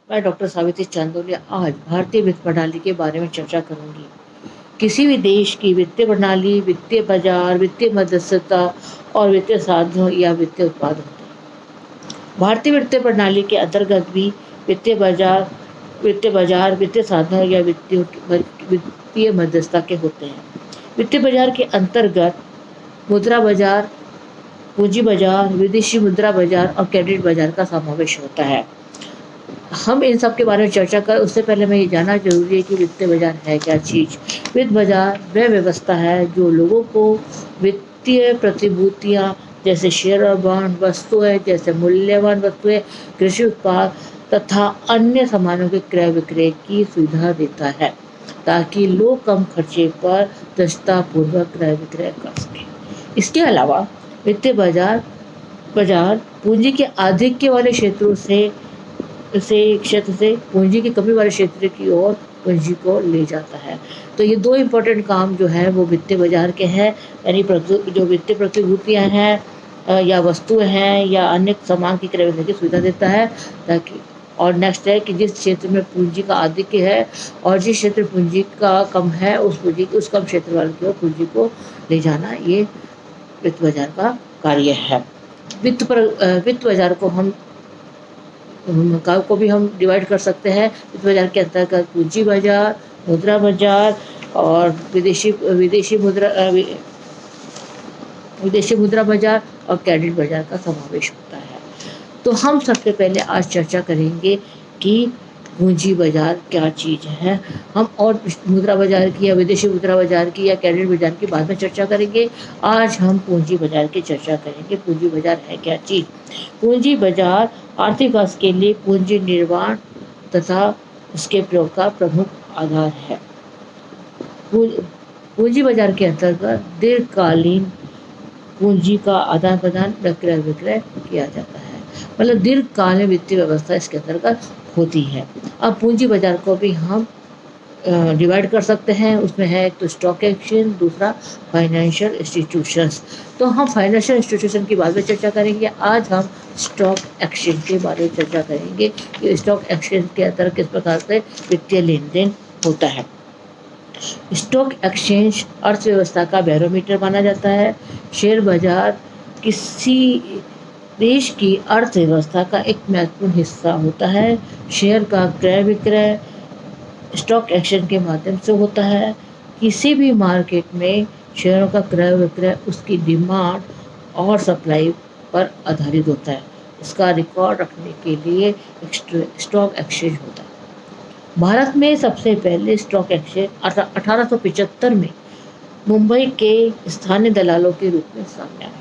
मैं डॉक्टर सावित्री चांदोलिया आज भारतीय वित्त प्रणाली के बारे में चर्चा करूंगी। किसी भी देश की वित्तीय प्रणाली, वित्तीय बाजार, वित्तीय मध्यस्थता और वित्तीय साधनों या वित्तीय उत्पाद होते हैं। भारतीय वित्तीय प्रणाली के अंतर्गत भी वित्तीय बाजार, वित्तीय साधनों या वित्तीय मध्यस्थता के होते हैं। वित्तीय बाजार के अंतर्गत मुद्रा बाजार, पूंजी बाजार, विदेशी मुद्रा बाजार और क्रेडिट बाजार का समावेश होता है। हम इन सब के बारे में चर्चा कर उससे पहले मैं ये जानना जरूरी है कि वित्तीय बाजार है क्या चीज़। वित्त बाजार वह व्यवस्था है जो लोगों को वित्तीय प्रतिभूतियां जैसे शेयर और बॉन्ड, वस्तुएं जैसे मूल्यवान वस्तुएं, कृषि उत्पाद तथा अन्य सामानों के क्रय विक्रय की सुविधा देता है ताकि लोग कम खर्चे पर दक्षतापूर्वक क्रय विक्रय कर सकें। इसके अलावा वित्तीय बाजार बाजार पूंजी के आधिक्य वाले क्षेत्र से पूंजी की कमी वाले क्षेत्र की ओर पूंजी को ले जाता है। तो ये दो इम्पोर्टेंट काम जो है वो वित्तीय बाजार के हैं, यानी जो वित्तीय प्रतिभूतियां हैं या वस्तुएं हैं या अन्य सामान की क्रय विक्रय की सुविधा देता है ताकि। और नेक्स्ट है कि जिस क्षेत्र में पूंजी का आधिक्य है और जिस क्षेत्र पूंजी का कम है उस कम क्षेत्र वाले की ओर पूंजी को ले जाना, ये वित्त बाजार का कार्य है। वित्त बाजार को भी हम डिवाइड कर सकते हैं। वित्त बाजार के अंतर्गत पूंजी बाजार, मुद्रा बाजार और विदेशी मुद्रा बाजार और क्रेडिट बाजार का समावेश होता है। तो हम सबसे पहले आज चर्चा करेंगे कि पूंजी बाजार क्या चीज़ है। हम और मुद्रा बाजार की या विदेशी मुद्रा बाजार की या क्रेडिट बाजार की बाद में चर्चा करेंगे। आज हम पूंजी बाजार की चर्चा करेंगे। पूंजी बाजार है क्या चीज़। पूंजी बाजार आर्थिक विकास के लिए पूंजी निर्माण तथा उसके प्रयोग का प्रमुख आधार है। पूंजी बाजार के अंतर्गत दीर्घकालीन पूंजी का आदान प्रदान क्रय विक्रय किया जाता है, मतलब दीर्घकालीन वित्तीय व्यवस्था इसके अंतर्गत होती है। अब पूंजी बाजार को भी हम डिवाइड कर सकते हैं। उसमें है एक तो स्टॉक एक्सचेंज, दूसरा फाइनेंशियल इंस्टीट्यूशंस। तो हम फाइनेंशियल इंस्टीट्यूशन की बाद में चर्चा करेंगे। आज हम स्टॉक एक्सचेंज के बारे में चर्चा करेंगे कि स्टॉक एक्सचेंज के अंतर्गत किस प्रकार से वित्तीय लेन देन होता है। स्टॉक एक्सचेंज अर्थव्यवस्था का बैरोमीटर माना जाता है। शेयर बाजार किसी देश की अर्थव्यवस्था का एक महत्वपूर्ण हिस्सा होता है। शेयर का क्रय विक्रय स्टॉक एक्सचेंज के माध्यम से होता है। किसी भी मार्केट में शेयरों का क्रय विक्रय उसकी डिमांड और सप्लाई पर आधारित होता है। इसका रिकॉर्ड रखने के लिए स्टॉक एक्सचेंज होता है। भारत में सबसे पहले स्टॉक एक्सचेंज 1875 में मुंबई के स्थानीय दलालों के रूप में सामने आया।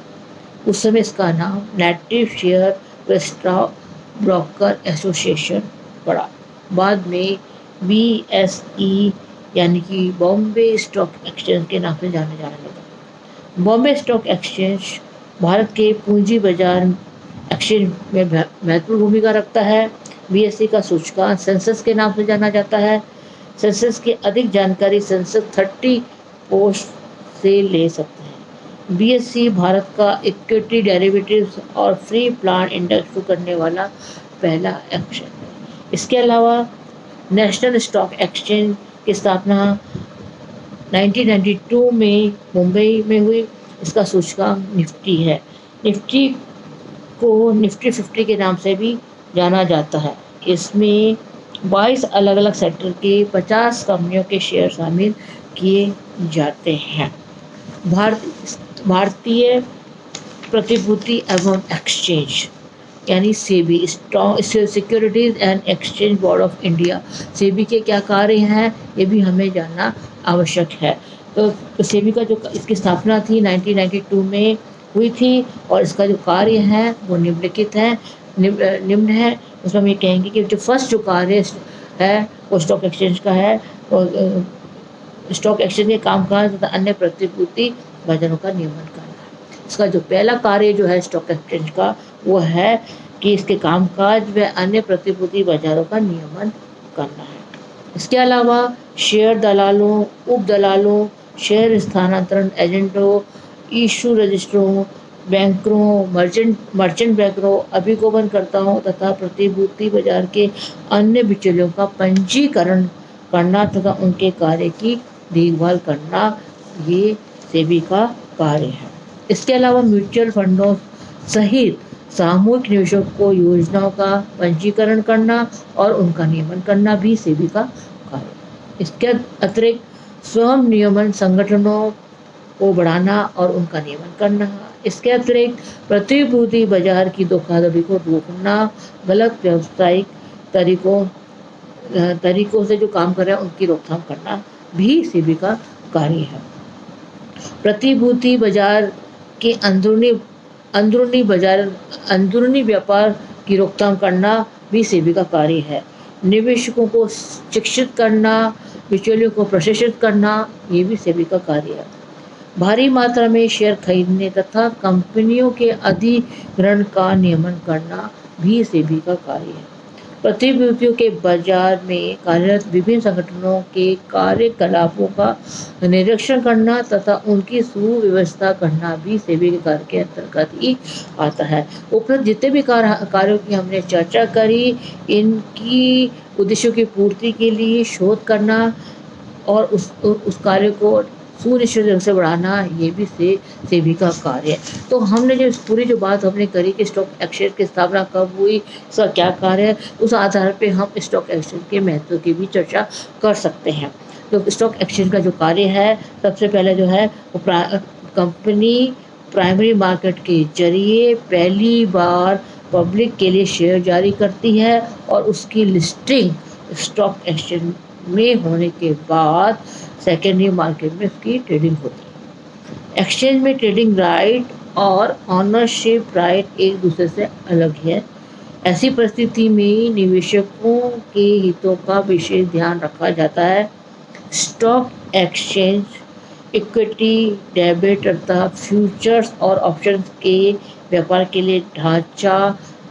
उस समय इसका नाम नेटिव शेयर व स्टॉक ब्रोकर एसोसिएशन पड़ा। बाद में BSE यानी कि बॉम्बे स्टॉक एक्सचेंज के नाम से जाने लगा। बॉम्बे स्टॉक एक्सचेंज भारत के पूंजी बाजार एक्सचेंज में महत्वपूर्ण भूमिका रखता है। BSE का सूचकांक सेंसेक्स के नाम से जाना जाता है। सेंसेक्स की अधिक जानकारी सेंसेक्स 30 पोस्ट से ले सकते हैं। BSE भारत का इक्विटी डेरिवेटिव्स और फ्री प्लान इंडेक्स शुरू करने वाला पहला एक्सचेंज है। इसके अलावा नेशनल स्टॉक एक्सचेंज की स्थापना 1992 में मुंबई में हुई। इसका सूचकांक निफ्टी है। निफ्टी को निफ्टी 50 के नाम से भी जाना जाता है। इसमें 22 अलग अलग सेक्टर के 50 कंपनियों के शेयर शामिल किए जाते हैं। भारतीय प्रतिभूति एवं एक्सचेंज यानी SEBI, securities and exchange board of India, SEBI के क्या कार्य हैं ये भी हमें जानना आवश्यक है। तो सेबी का जो इसकी स्थापना थी 1992 में हुई थी और इसका जो कार्य है वो निम्न है। उसमें हम ये कहेंगे कि जो फर्स्ट जो कार्य है वो स्टॉक एक्सचेंज का है और स्टॉक एक्सचेंज के कामकाज तथा अन्य प्रतिभूति बाजारों का नियमन करना है। इसका जो पहला कार्य जो है स्टॉक एक्सचेंज का वो है कि इसके कामकाज व अन्य प्रतिभूति बाजारों का नियमन करना है। इसके अलावा शेयर दलालों, उप दलालों, शेयर स्थानांतरण एजेंटों, इशू रजिस्ट्रों बैंकरों, मर्चेंट बैंकरों, अभिगमनकर्ताओं तथा प्रतिभूति बाजार के अन्य बिचौलियों का पंजीकरण करना तथा उनके कार्य की देखभाल करना, ये सेबी का कार्य है। इसके अलावा म्यूचुअल फंडों सहित सामूहिक निवेशकों को योजनाओं का पंजीकरण करना और उनका नियमन करना भी सेबी का कार्य है। इसके अतिरिक्त स्वयं नियमन संगठनों को बढ़ाना और उनका नियमन करना। इसके अतिरिक्त प्रतिभूति बाजार की धोखाधड़ी को रोकना, गलत व्यावसायिक तरीकों से जो काम कर रहे हैं उनकी रोकथाम करना भी सेबी का कार्य है। प्रतिभूति बाजार के अंदरूनी व्यापार की रोकथाम करना भी सेबी का कार्य है। निवेशकों को शिक्षित करना, बिचौलियों को प्रशिक्षित करना, ये भी सेबी का कार्य है। भारी मात्रा में शेयर खरीदने तथा कंपनियों के अधिग्रहण का नियमन करना भी सेबी का कार्य है। प्रतिभूतियों के बाजार में कार्यरत विभिन्न संगठनों के कार्यकलापों का निरीक्षण करना तथा उनकी सुव्यवस्था करना भी सेबी के कार्य के अंतर्गत ही आता है। उपरोक्त जितने भी कार्यों की हमने चर्चा करी, इनकी उद्देश्यों की पूर्ति के लिए शोध करना और उस कार्य को सुनिश्चित रूप से बढ़ाना, ये भी सेबी का कार्य है। तो हमने जो पूरी जो बात हमने करी कि स्टॉक एक्सचेंज की स्थापना कब हुई, इसका क्या कार्य है, उस आधार पे हम स्टॉक एक्सचेंज के महत्व की भी चर्चा कर सकते हैं। तो स्टॉक एक्सचेंज का जो कार्य है, सबसे पहले जो है वो कंपनी प्राइमरी मार्केट के जरिए पहली बार पब्लिक के लिए शेयर जारी करती है और उसकी लिस्टिंग स्टॉक एक्सचेंज में होने के बाद सेकेंडरी मार्केट में उसकी ट्रेडिंग होती है। एक्सचेंज में ट्रेडिंग राइट और ऑनरशिप राइट एक दूसरे से अलग है। ऐसी परिस्थिति में निवेशकों के हितों का विशेष ध्यान रखा जाता है। स्टॉक एक्सचेंज इक्विटी, डेबिट तथा फ्यूचर्स और ऑप्शंस के व्यापार के लिए ढांचा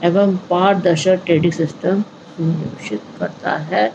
एवं पारदर्शी ट्रेडिंग सिस्टम सुनिश्चित करता है।